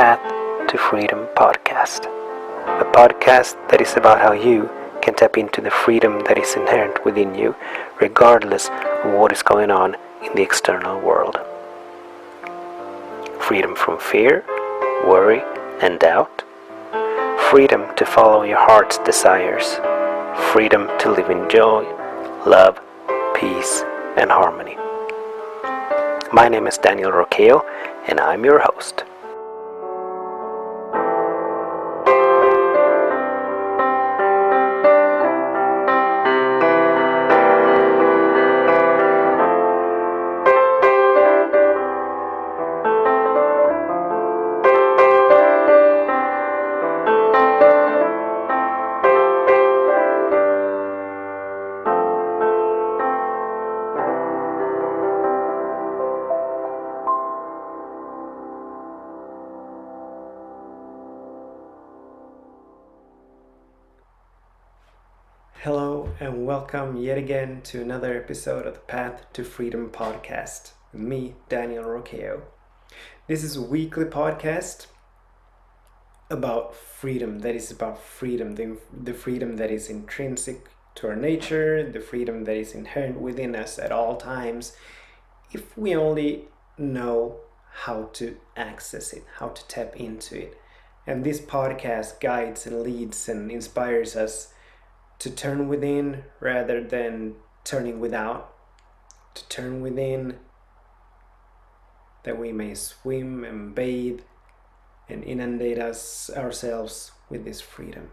Path to Freedom podcast, a podcast that is about how you can tap into the freedom that is inherent within you, regardless of what is going on in the external world. Freedom from fear, worry, and doubt. Freedom to follow your heart's desires. Freedom to live in joy, love, peace, and harmony. My name is Daniel Roqueo, and I'm your host. Hello and welcome yet again to another episode of the Path to Freedom podcast with me, Daniel Roqueo. This is a weekly podcast about freedom, the freedom that is intrinsic to our nature, the freedom that is inherent within us at all times, if we only know how to access it, how to tap into it. And this podcast guides and leads and inspires us to turn within rather than turning without, to turn within that we may swim and bathe and inundate ourselves with this freedom.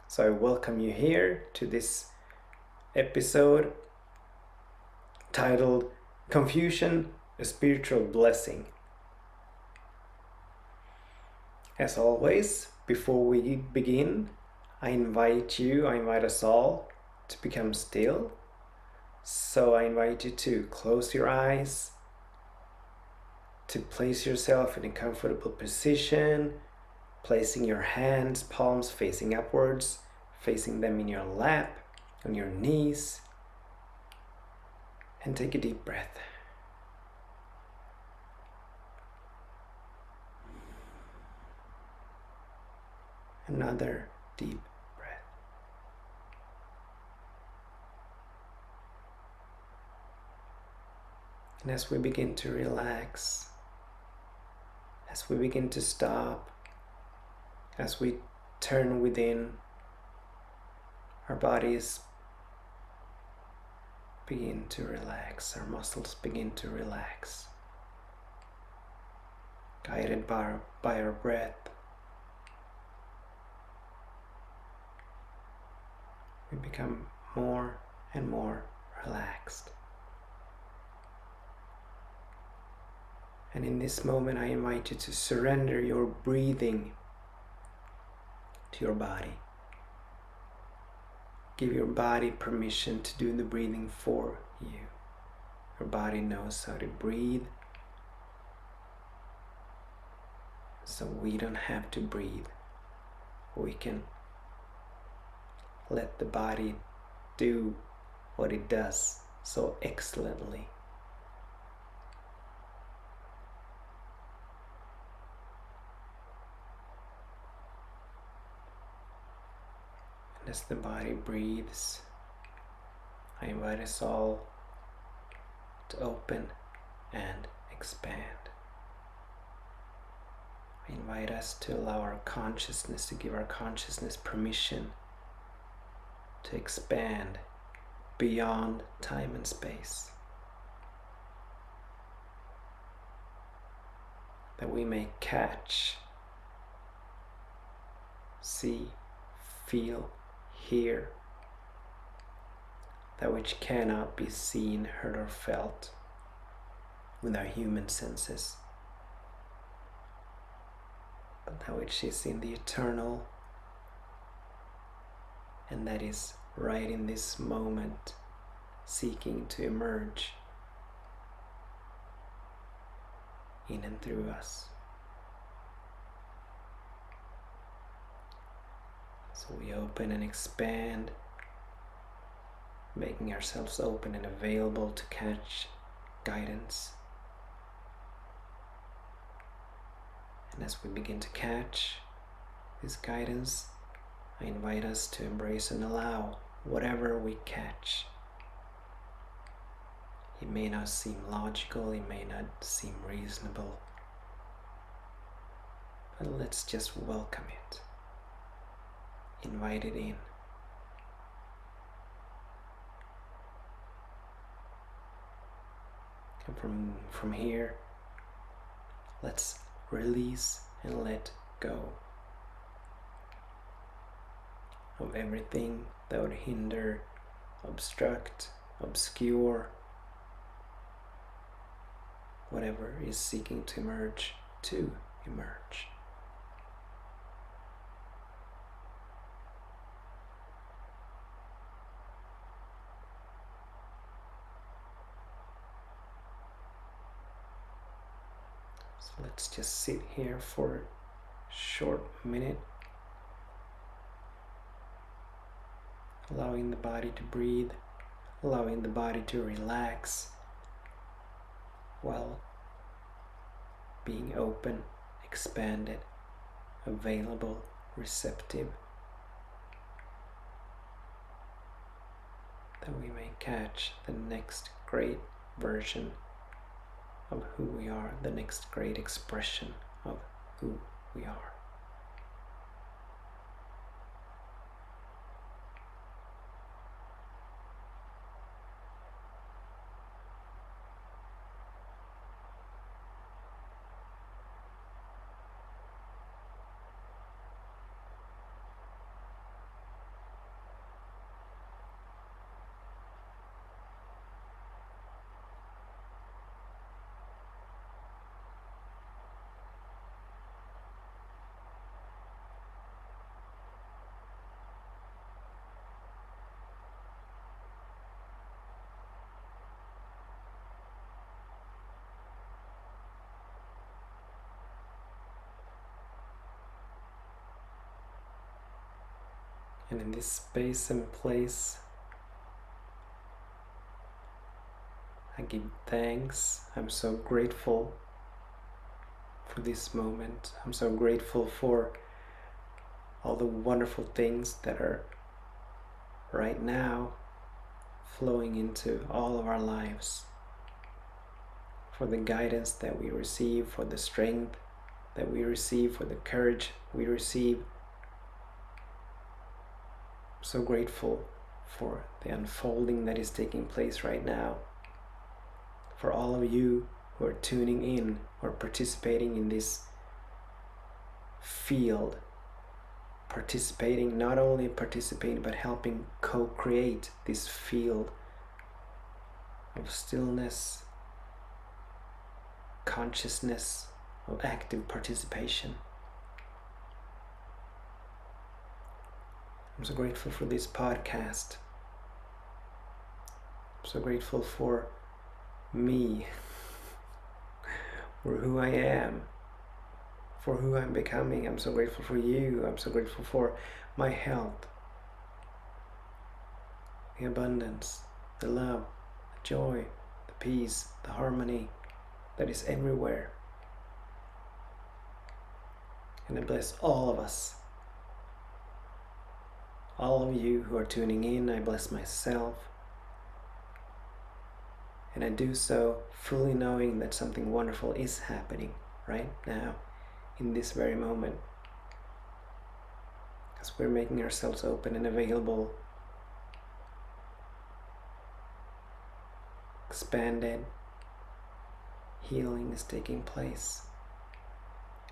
So I welcome you here to this episode titled Confusion, a Spiritual Blessing. As always, before we begin, I invite us all to become still. So I invite you to close your eyes, to place yourself in a comfortable position, placing your hands, palms facing upwards, facing them in your lap, on your knees, and take a deep breath. Another deep breath. And as we begin to relax, as we begin to stop, as we turn within, our bodies begin to relax, our muscles begin to relax, guided by our breath. We become more and more relaxed. And in this moment, I invite you to surrender your breathing to your body. Give your body permission to do the breathing for you. Your body knows how to breathe, so we don't have to breathe. We can let the body do what it does so excellently. And as the body breathes, I invite us all to open and expand. I invite us to allow our consciousness, to give our consciousness permission to expand beyond time and space, that we may catch, see, feel, hear that which cannot be seen, heard, or felt with our human senses, but that which is in the eternal, and that is right in this moment, seeking to emerge in and through us. So we open and expand, making ourselves open and available to catch guidance And as we begin to catch this guidance, I invite us to embrace and allow whatever we catch. It may not seem logical, it may not seem reasonable, but let's just welcome it. Invite it in. And from here, let's release and let go of everything that would hinder, obstruct, obscure whatever is seeking to emerge. So let's just sit here for a short minute, allowing the body to breathe, allowing the body to relax while being open, expanded, available, receptive, that we may catch the next great version of who we are, the next great expression of who we are. And in this space and place, I give thanks. I'm so grateful for this moment. I'm so grateful for all the wonderful things that are right now flowing into all of our lives, for the guidance that we receive, for the strength that we receive, for the courage we receive. I'm so grateful for the unfolding that is taking place right now, for all of you who are tuning in or participating in this field, not only participating but helping co-create this field of stillness, consciousness, of active participation. I'm so grateful for this podcast. I'm so grateful for me, for who I am, for who I'm becoming. I'm so grateful for you. I'm so grateful for my health, the abundance, the love, the joy, the peace, the harmony that is everywhere. And I bless all of us, all of you who are tuning in. I bless myself. And I do so fully knowing that something wonderful is happening right now, in this very moment, as we're making ourselves open and available, expanded. Healing is taking place.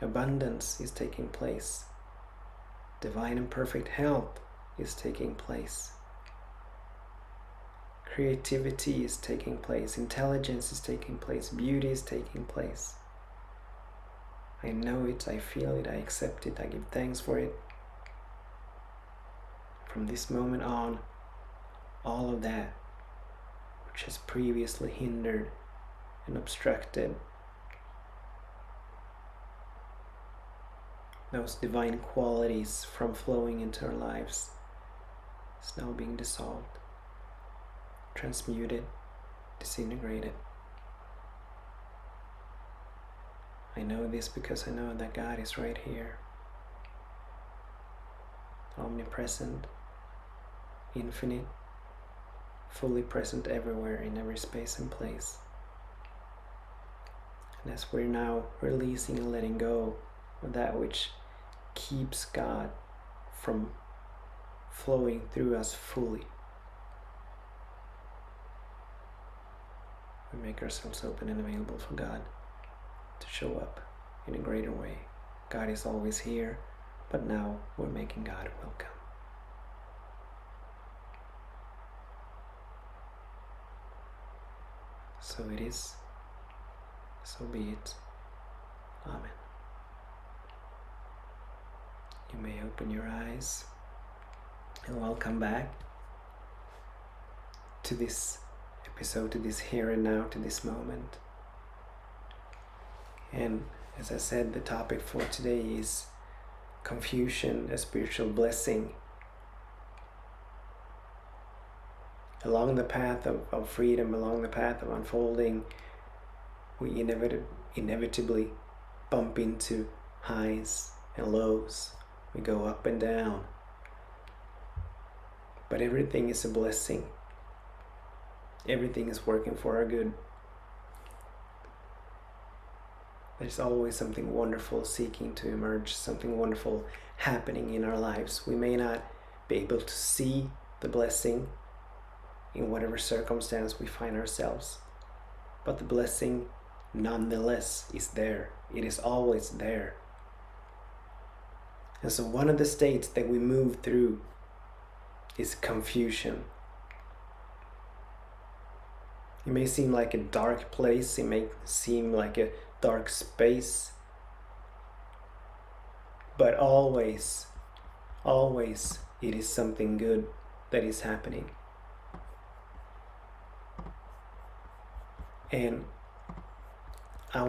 Abundance is taking place. Divine and perfect health is taking place. Creativity is taking place. Intelligence is taking place. Beauty is taking place. I know it, I feel it, I accept it, I give thanks for it. From this moment on, all of that which has previously hindered and obstructed those divine qualities from flowing into our lives is now being dissolved, transmuted, disintegrated. I know this because I know that God is right here, omnipresent, infinite, fully present everywhere in every space and place. And as we're now releasing and letting go of that which keeps God from flowing through us fully, we make ourselves open and available for God to show up in a greater way. God is always here, but now we're making God welcome. So it is, so be it. Amen. You may open your eyes and welcome back to this episode, to this here and now, to this moment. And as I said, the topic for today is confusion, a spiritual blessing. Along the path of freedom, along the path of unfolding, we inevitably bump into highs and lows. We go up and down. But everything is a blessing. Everything is working for our good. There's always something wonderful seeking to emerge, something wonderful happening in our lives. We may not be able to see the blessing in whatever circumstance we find ourselves, but the blessing nonetheless is there. It is always there. And so one of the states that we move through is confusion. It may seem like a dark place, it may seem like a dark space, but always it is something good that is happening. And I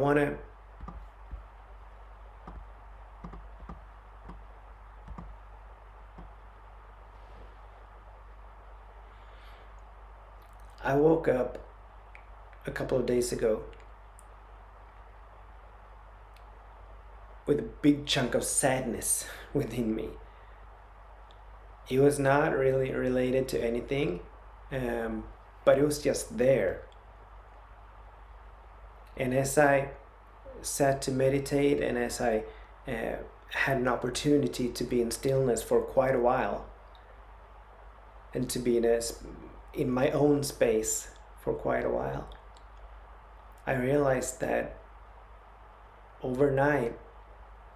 woke up a couple of days ago with a big chunk of sadness within me. It was not really related to anything, but it was just there. And as I sat to meditate and as I had an opportunity to be in stillness for quite a while and to be in my own space for quite a while, I realized that overnight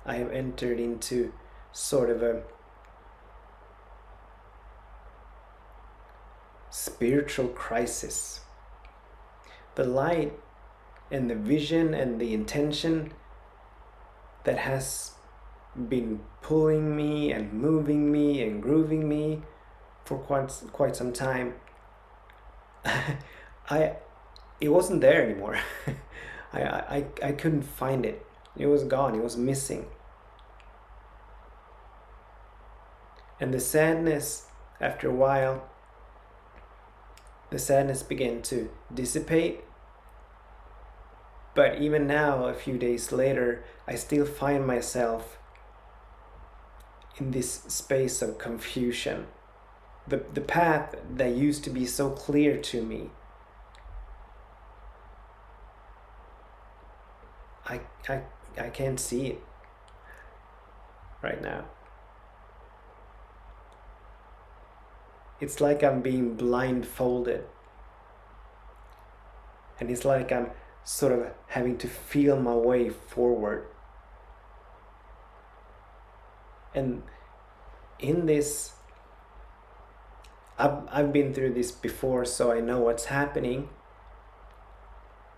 I have entered into sort of a spiritual crisis. The light and the vision and the intention that has been pulling me and moving me and grooving me for quite some time, it wasn't there anymore. I couldn't find it. It was gone. It was missing. And the sadness, after a while, the sadness began to dissipate. But even now, a few days later, I still find myself in this space of confusion. The path that used to be so clear to me, I can't see it right now. It's like I'm being blindfolded. And it's like I'm sort of having to feel my way forward. And in this, I've been through this before, so I know what's happening.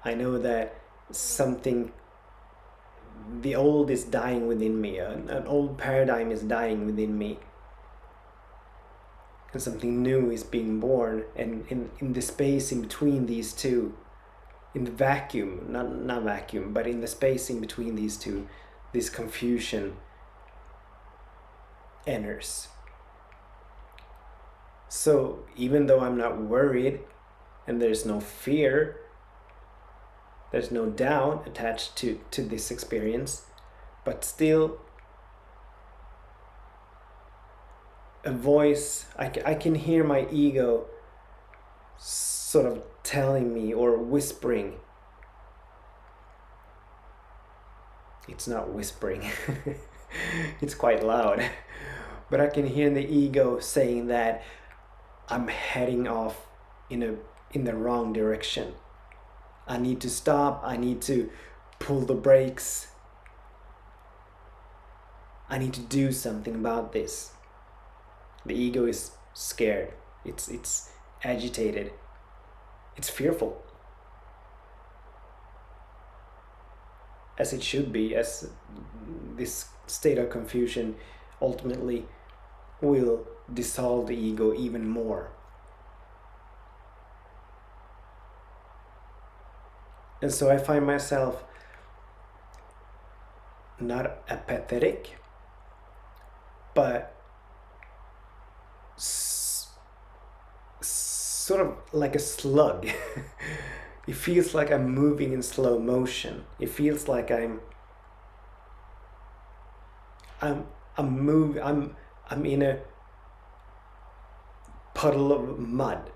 I know that the old is dying within me, an old paradigm is dying within me. And something new is being born, and in the space in between these two, in the vacuum, not vacuum, but in the space in between these two, this confusion enters. So even though I'm not worried and there's no fear, There's no doubt attached to this experience, but still a voice, I can hear my ego sort of telling me or whispering. It's not whispering, it's quite loud, but I can hear the ego saying that I'm heading off in the wrong direction. I need to stop, I need to pull the brakes, I need to do something about this. The ego is scared, it's agitated, it's fearful. As it should be, as this state of confusion ultimately will dissolve the ego even more. And so I find myself not apathetic, but sort of like a slug. It feels like I'm moving in slow motion. It feels like I'm in a puddle of mud.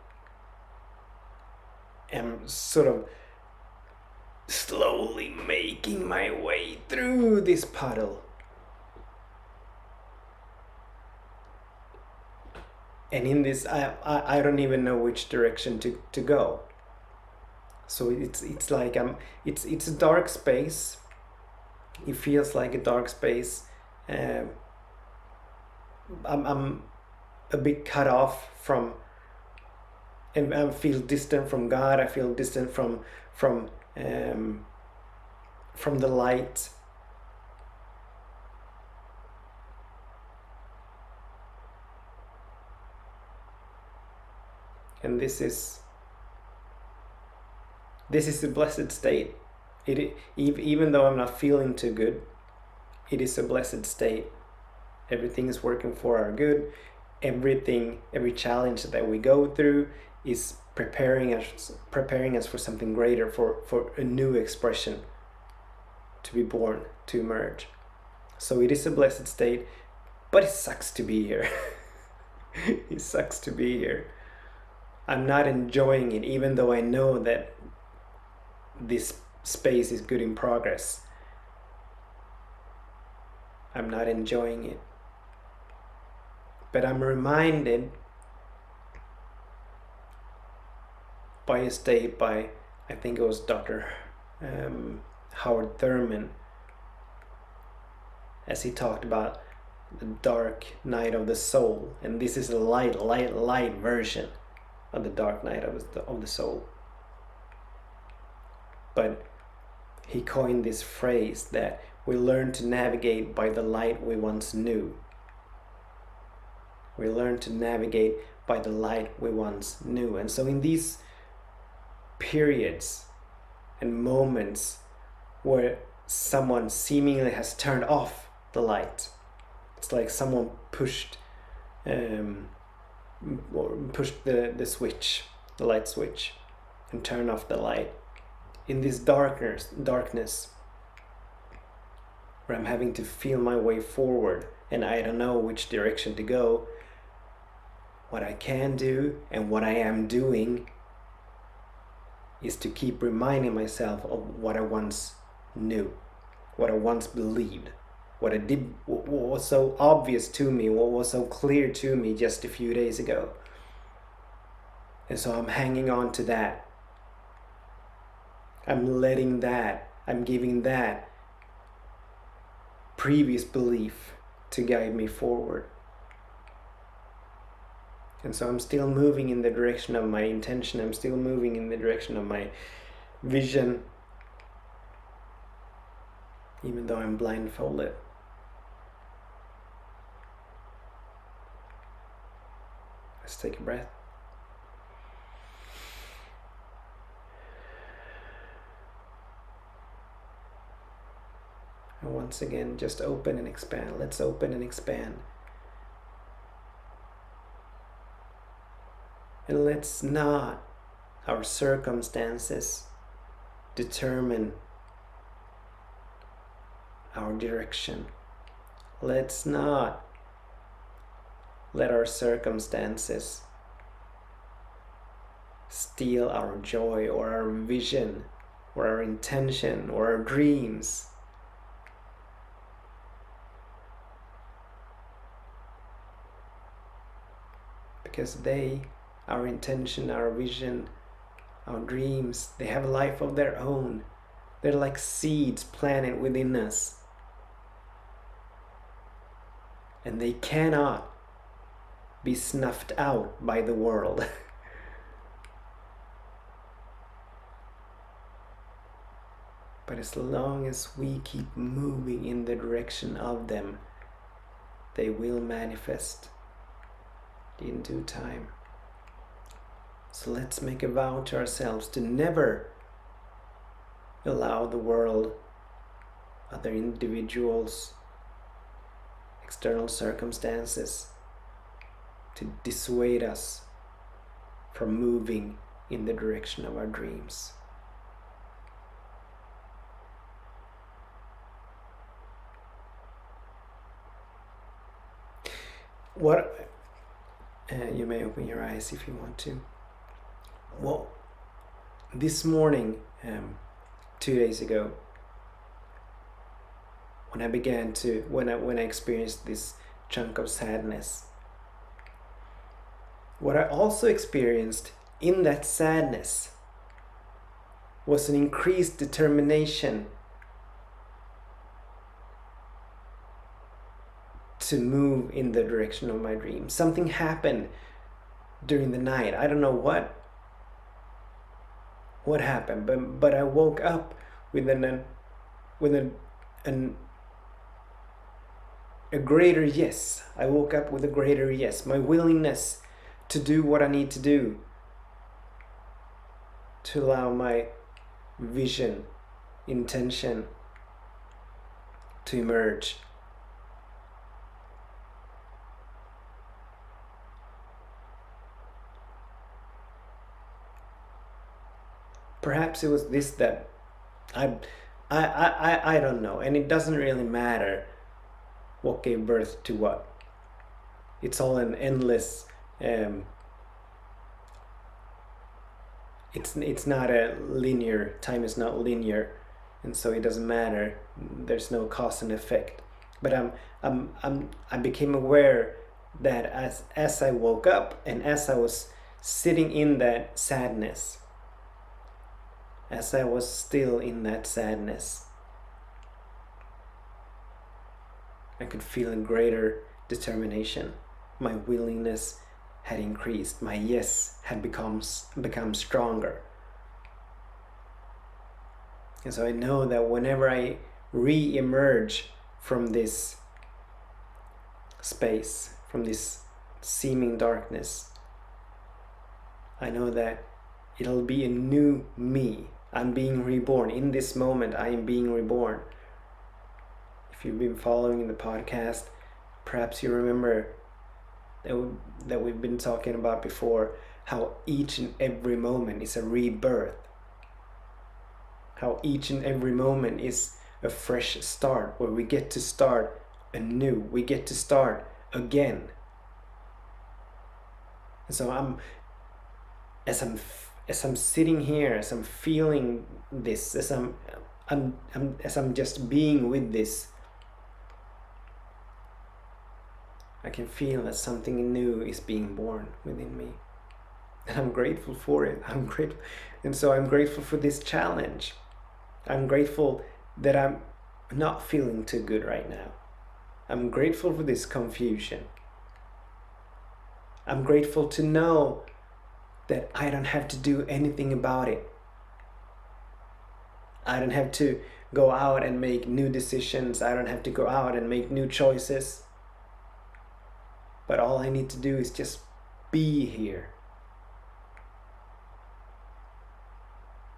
I'm sort of slowly making my way through this puddle. And in this, I don't even know which direction to go. So it's like it's a dark space. It feels like a dark space. I'm a bit cut off from, and I feel distant from God. I feel distant from the light. And this is the blessed state. Even though I'm not feeling too good, it is a blessed state. Everything is working for our good. Every challenge that we go through is preparing us for something greater, for a new expression to be born, to emerge. So it is a blessed state, but it sucks to be here. It sucks to be here. I'm not enjoying it, even though I know that this space is good in progress. I'm not enjoying it. But I'm reminded by a state by, I think it was Dr. Howard Thurman, as he talked about the dark night of the soul, and this is a light version of the dark night of the soul. But he coined this phrase that we learn to navigate by the light we once knew. We learn to navigate by the light we once knew. And so in these periods and moments where someone seemingly has turned off the light, it's like someone pushed the switch, the light switch, and turned off the light. In this darkness, where I'm having to feel my way forward and I don't know which direction to go, what I can do and what I am doing is to keep reminding myself of what I once knew, what I once believed, what was so obvious to me, what was so clear to me just a few days ago. And so I'm hanging on to that. I'm letting that, I'm giving that previous belief to guide me forward. And so I'm still moving in the direction of my intention, I'm still moving in the direction of my vision, even though I'm blindfolded. Let's take a breath. And once again, just open and expand. Let's open and expand. And let's not our circumstances determine our direction. Let's not let our circumstances steal our joy or our vision or our intention or our dreams. Because our intention, our vision, our dreams, they have a life of their own. They're like seeds planted within us. And they cannot be snuffed out by the world. But as long as we keep moving in the direction of them, they will manifest in due time. So let's make a vow to ourselves to never allow the world, other individuals, external circumstances to dissuade us from moving in the direction of our dreams. You may open your eyes if you want to. Well, this morning, 2 days ago, when I experienced this chunk of sadness, what I also experienced in that sadness was an increased determination to move in the direction of my dream. Something happened during the night. I don't know what happened, but I woke up with a greater yes. I woke up with a greater yes. My willingness to do what I need to do to allow my vision, intention to emerge. Perhaps it was this that I don't know, and it doesn't really matter what gave birth to what. It's all an endless. It's not a linear. Time is not linear, and so it doesn't matter. There's no cause and effect. But I became aware that as I woke up and as I was sitting in that sadness, as I was still in that sadness, I could feel a greater determination. My willingness had increased. My yes had become stronger. And so I know that whenever I re-emerge from this space, from this seeming darkness, I know that it'll be a new me. I'm being reborn. In this moment, I am being reborn. If you've been following the podcast, perhaps you remember that we've been talking about before how each and every moment is a rebirth. How each and every moment is a fresh start where we get to start anew. We get to start again. And so as I'm sitting here, as I'm feeling this, as I'm just being with this, I can feel that something new is being born within me. And I'm grateful for it. I'm grateful. And so I'm grateful for this challenge. I'm grateful that I'm not feeling too good right now. I'm grateful for this confusion. I'm grateful to know that I don't have to do anything about it. I don't have to go out and make new decisions. I don't have to go out and make new choices. But all I need to do is just be here.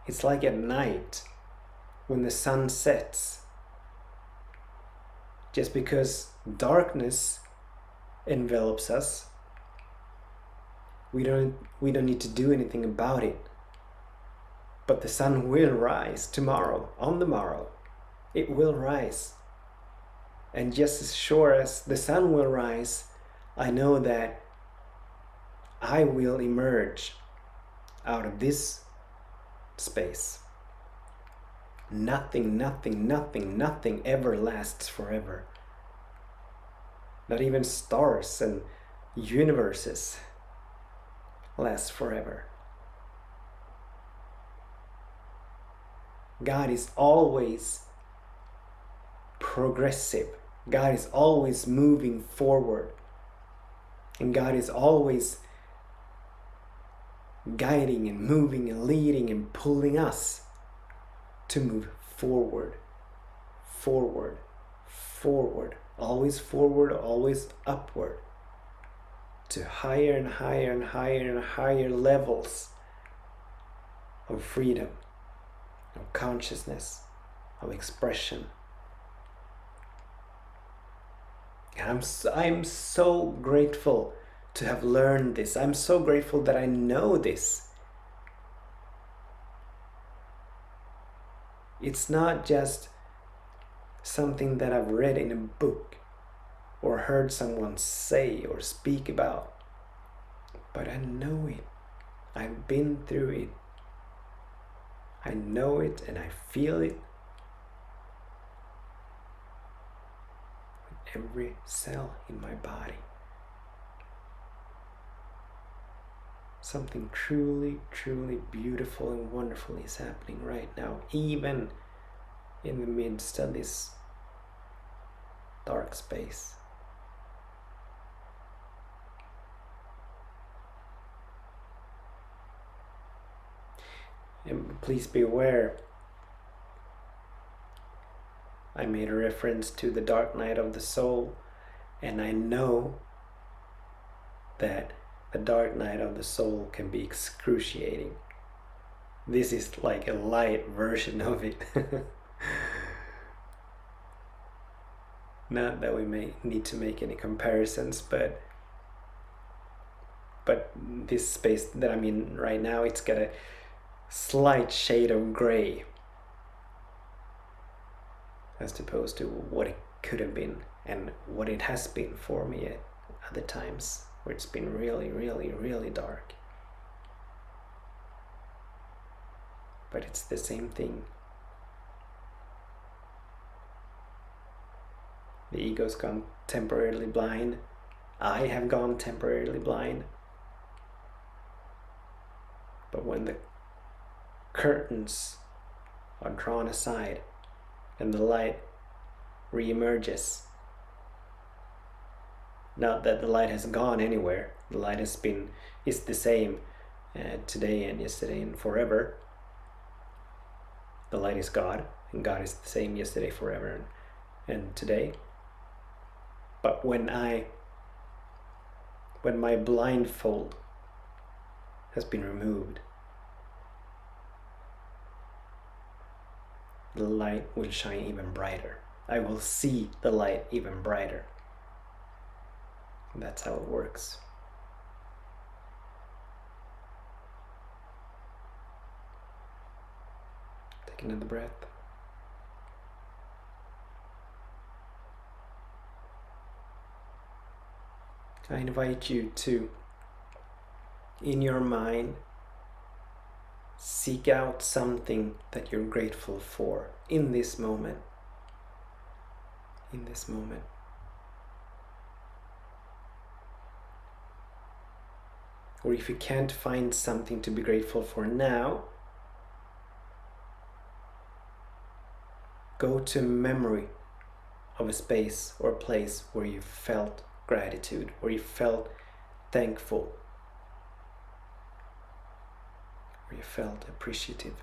It's like at night when the sun sets. Just because darkness envelops us, we don't need to do anything about it. But the sun will rise tomorrow, on the morrow. It will rise. And just as sure as the sun will rise, I know that I will emerge out of this space. Nothing ever lasts forever. Not even stars and universes last forever. God is always progressive. God is always moving forward. And God is always guiding and moving and leading and pulling us to move forward, forward, forward, always forward, always upward, to higher and higher and higher and higher levels of freedom, of consciousness, of expression. And I'm so grateful to have learned this. I'm so grateful that I know this. It's not just something that I've read in a book or heard someone say or speak about, but I know it. I've been through it. I know it and I feel it with every cell in my body. Something truly, truly beautiful and wonderful is happening right now, even in the midst of this dark space. And please be aware, I made a reference to the dark night of the soul, and I know that the dark night of the soul can be excruciating. This is like a light version of it. Not that we may need to make any comparisons, but this space that I'm in right now, it's got a slight shade of gray as opposed to what it could have been and what it has been for me at other times where it's been really, really, really dark. But it's the same thing. The ego's gone temporarily blind. I have gone temporarily blind. But when the curtains are drawn aside and the light re-emerges, not that the light has gone anywhere, the light is the same today and yesterday and forever. The light is God, and God is the same yesterday, forever, and today. But when my blindfold has been removed, the light will shine even brighter. I will see the light even brighter. That's how it works. Take another breath. I invite you to, in your mind, seek out something that you're grateful for in this moment. In this moment. Or if you can't find something to be grateful for now, go to a memory of a space or a place where you felt gratitude, where you felt thankful, where you felt appreciative.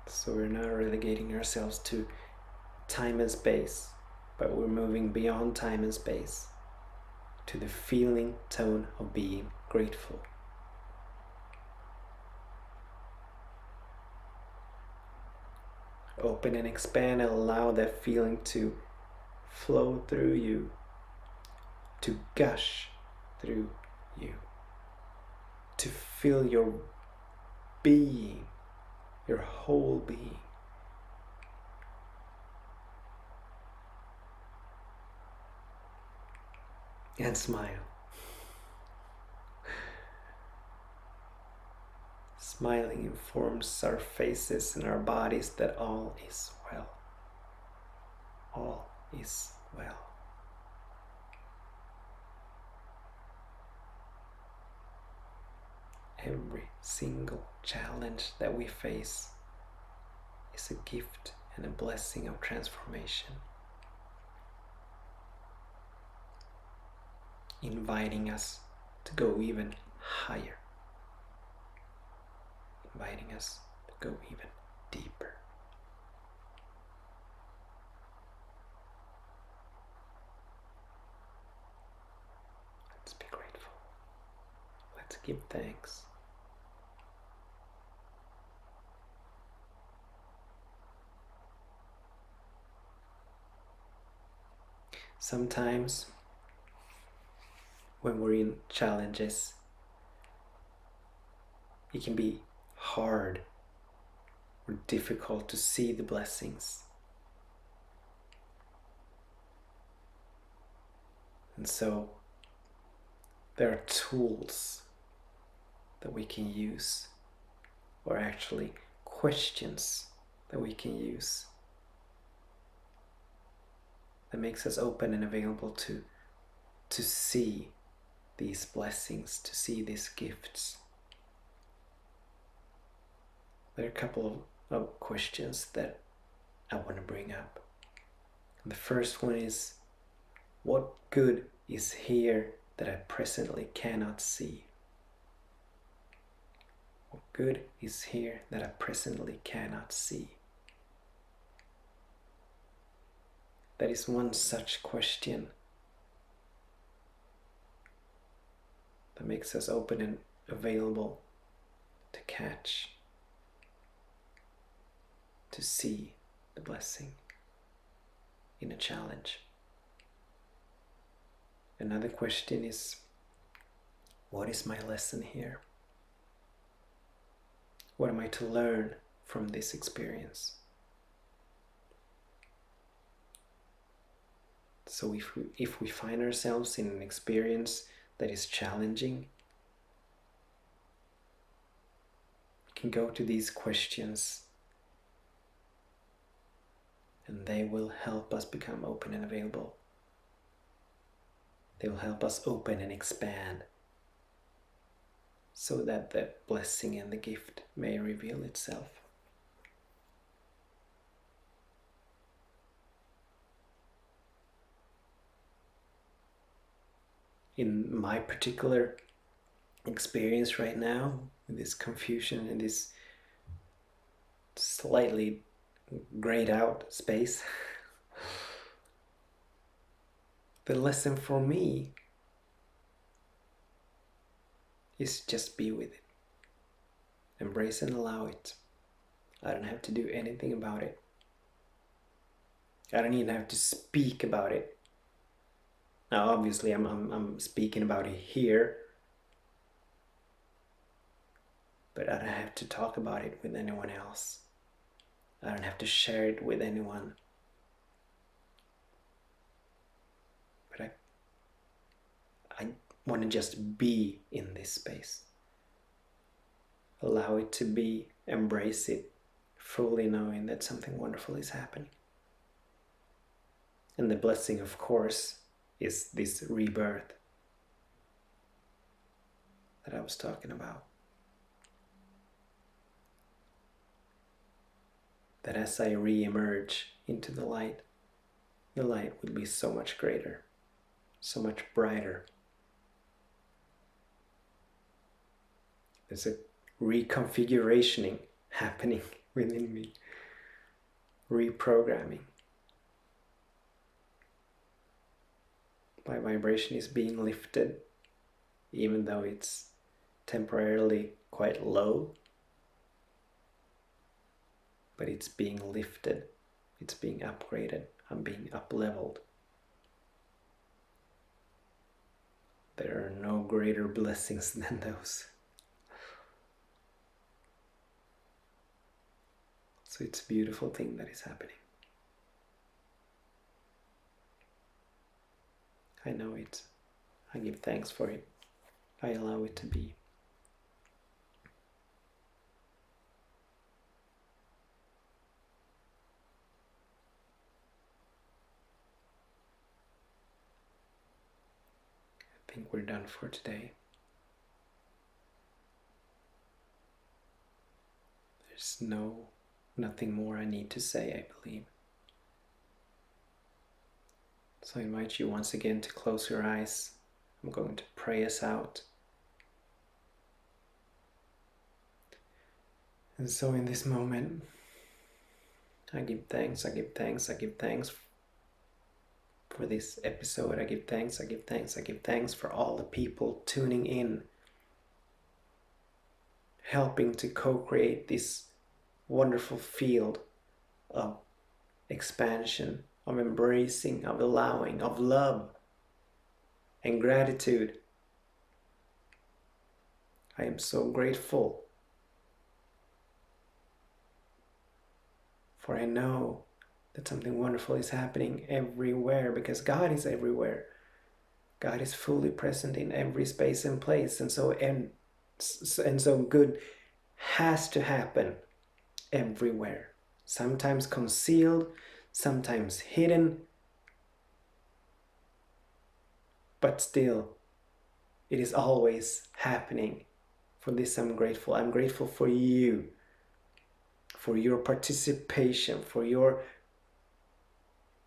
So we're not relegating ourselves to time and space, but we're moving beyond time and space to the feeling tone of being grateful. Open and expand and allow that feeling to flow through you, to gush through you. to fill your being, your whole being. And smile. Smiling informs our faces and our bodies that all is well. All is well. Every single challenge that we face is a gift and a blessing of transformation, inviting us to go even higher, inviting us to go even deeper. Let's be grateful. Let's give thanks. Sometimes when we're in challenges, it can be hard or difficult to see the blessings. And so there are tools that we can use, or actually questions that we can use, that makes us open and available to see these blessings, to see these gifts. There are a couple of questions that I want to bring up. The first one is, what good is here that I presently cannot see? What good is here that I presently cannot see? That is one such question that makes us open and available to catch, to see the blessing in a challenge. Another question is, what is my lesson here? What am I to learn from this experience? So if we find ourselves in an experience that is challenging, we can go to these questions and they will help us become open and available. They will help us open and expand so that the blessing and the gift may reveal itself. In my particular experience right now, with this confusion and this slightly grayed out space, the lesson for me is just be with it. Embrace and allow it. I don't have to do anything about it. I don't even have to speak about it. Now obviously I'm speaking about it here, but I don't have to talk about it with anyone else. I don't have to share it with anyone. But I want to just be in this space. Allow it to be, embrace it, fully knowing that something wonderful is happening. And the blessing, of course, is this rebirth that I was talking about. That as I re-emerge into the light will be so much greater, so much brighter. There's a reconfigurationing happening within me, reprogramming. My vibration is being lifted, even though it's temporarily quite low, but it's being lifted, it's being upgraded, I'm being up-leveled. There are no greater blessings than those. So it's a beautiful thing that is happening. I know it. I give thanks for it. I allow it to be. I think we're done for today. There's nothing more I need to say, I believe. So I invite you once again to close your eyes. I'm going to pray us out. And so in this moment, I give thanks for this episode. I give thanks for all the people tuning in, helping to co-create this wonderful field of expansion, of embracing, of allowing, of love and gratitude. I am so grateful, for I know that something wonderful is happening everywhere, because God is everywhere. God is fully present in every space and place, and so good has to happen everywhere. Sometimes concealed, sometimes hidden, but still, it is always happening. For this I'm grateful. I'm grateful for you, for your participation, for your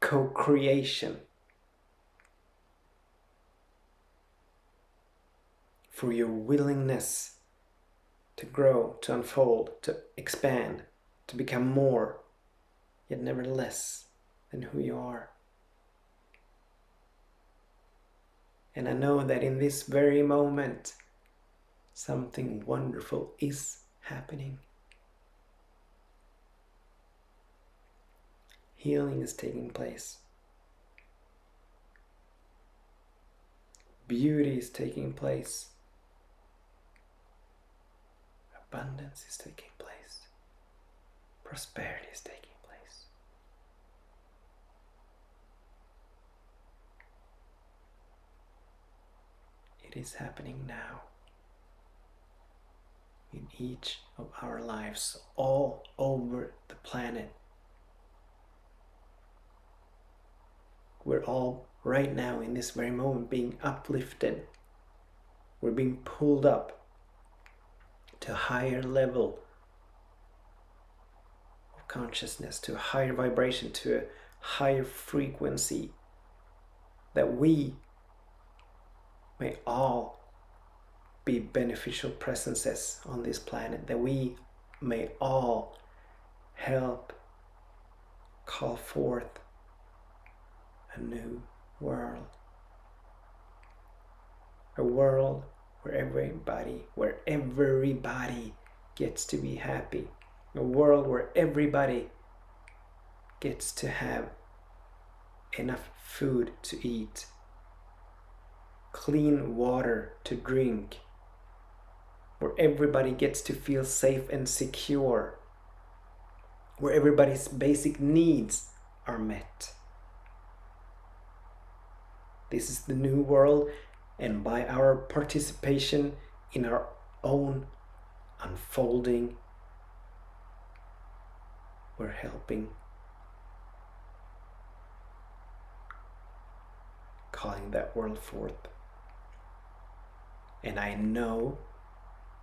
co-creation, for your willingness to grow, to unfold, to expand, to become more, yet never less than who you are. And I know that in this very moment, something wonderful is happening. Healing is taking place. Beauty is taking place. Abundance is taking place. Prosperity is taking place. It is happening now. In each of our lives, all over the planet. We're all right now in this very moment being uplifted. We're being pulled up to a higher level of consciousness, to a higher vibration, to a higher frequency, that we may all be beneficial presences on this planet, that we may all help call forth a new world. A world where everybody gets to be happy. A world where everybody gets to have enough food to eat, clean water to drink, where everybody gets to feel safe and secure, where everybody's basic needs are met. This is the new world, and by our participation in our own unfolding, we're helping, calling that world forth. And I know,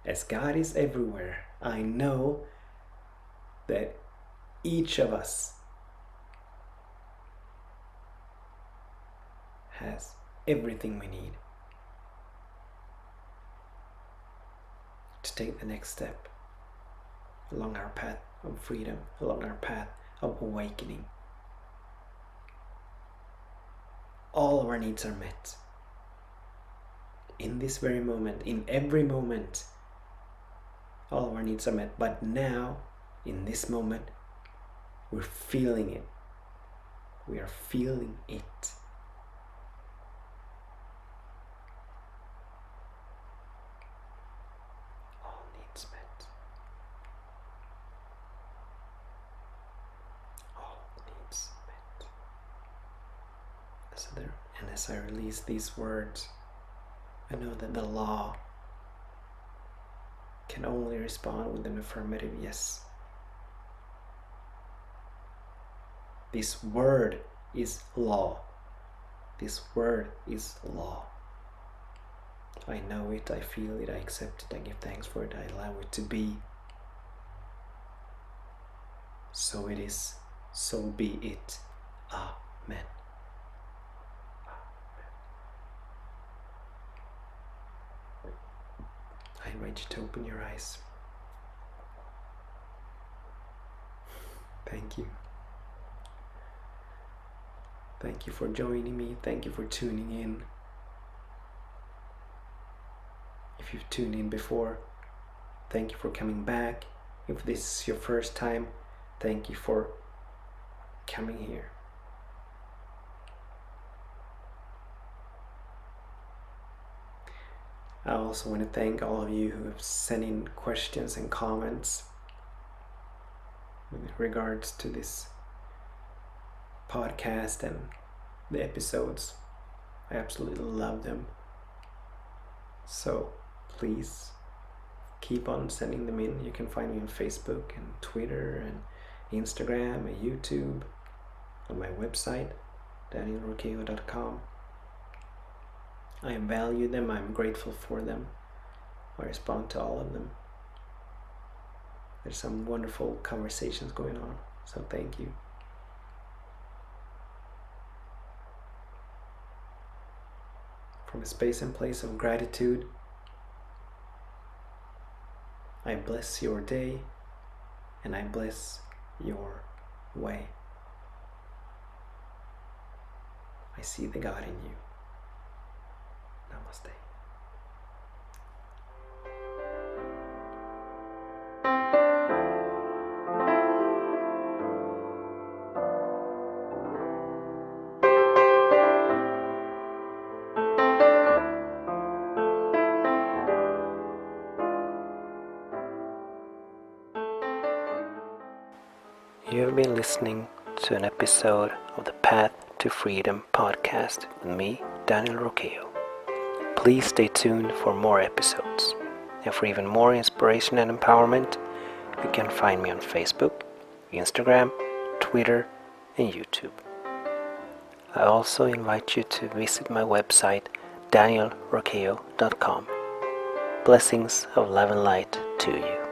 as God is everywhere, I know that each of us has everything we need to take the next step along our path of freedom, along our path of awakening. All of our needs are met. In this very moment, in every moment, all of our needs are met. But now, in this moment, we're feeling it. We are feeling it. All needs met. And as I release these words, I know that the law can only respond with an affirmative yes. This word is law. This word is law. I know it, I feel it, I accept it, I give thanks for it, I allow it to be. So it is, so be it. Amen. I invite you to open your eyes. Thank you. Thank you for joining me. Thank you for tuning in. If you've tuned in before, thank you for coming back. If this is your first time, thank you for coming here. I also want to thank all of you who have sent in questions and comments with regards to this podcast and the episodes. I absolutely love them. So please keep on sending them in. You can find me on Facebook and Twitter and Instagram and YouTube, on my website danielrokeo.com. I value them, I'm grateful for them. I respond to all of them. There's some wonderful conversations going on, so thank you. From a space and place of gratitude, I bless your day and I bless your way. I see the God in you. Namaste. You have been listening to an episode of the Path to Freedom podcast with me, Daniel Rokeo. Please stay tuned for more episodes. And for even more inspiration and empowerment, you can find me on Facebook, Instagram, Twitter, and YouTube. I also invite you to visit my website, danielrokeo.com. Blessings of love and light to you.